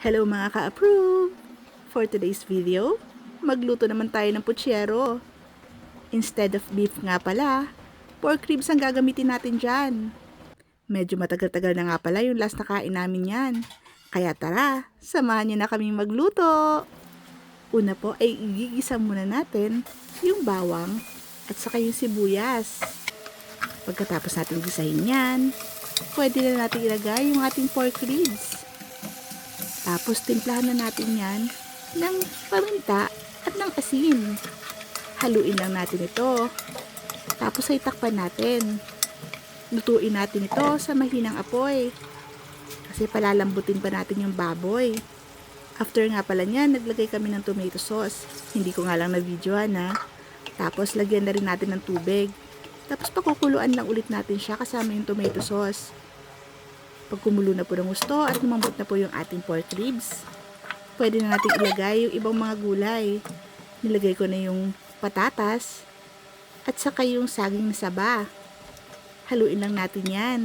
Hello mga ka-approve! For today's video, magluto naman tayo ng putsero. Instead of beef nga pala, pork ribs ang gagamitin natin dyan. Medyo matagal-tagal na nga pala yung last na kain namin yan. Kaya tara, samahan niyo na kaming magluto! Una po ay igigisa muna natin yung bawang at saka yung sibuyas. Pagkatapos natin gisahin yan, pwede na natin ilagay yung ating pork ribs. Tapos timplahan na natin yan ng paminta at ng asin. Haluin lang natin ito. Tapos ay takpan natin. Lutuin natin ito sa mahinang apoy. Kasi palalambutin pa natin yung baboy. After nga pala niyan, naglagay kami ng tomato sauce. Hindi ko nga lang na-videohan ha. Tapos lagyan na rin natin ng tubig. Tapos pakukuluan lang ulit natin siya kasama yung tomato sauce. Pag kumulo na po ng gusto at lumambot na po yung ating pork ribs, pwede na natin ilagay yung ibang mga gulay. Nilagay ko na yung patatas at saka yung saging na saba. Haluin lang natin yan.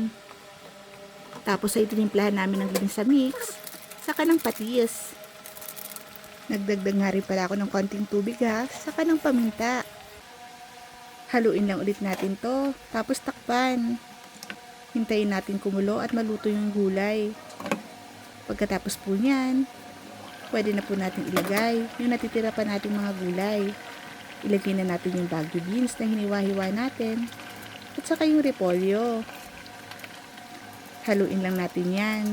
Tapos ay tinimplahan namin ng ginisa mix, saka ng patis. Nagdagdag nga rin pala ako ng konting tubig ha, saka ng paminta. Haluin lang ulit natin to, tapos takpan. Hintayin natin kumulo at maluto yung gulay. Pagkatapos po niyan, pwede na po natin ilagay yung natitira pa nating mga gulay. Ilagay na natin yung bagu beans na hiniwa-hiwa natin at saka yung repolyo. Haluin lang natin yan.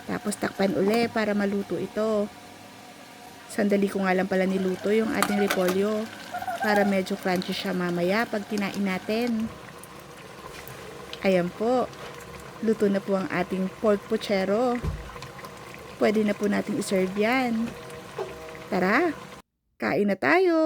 Tapos takpan uli para maluto ito. Sandali ko nga lang pala niluto yung ating repolyo para medyo crunchy siya mamaya pag kinain natin. Ayan po, luto na po ang ating pork puchero. Pwede na po nating iserve yan. Tara, kain na tayo!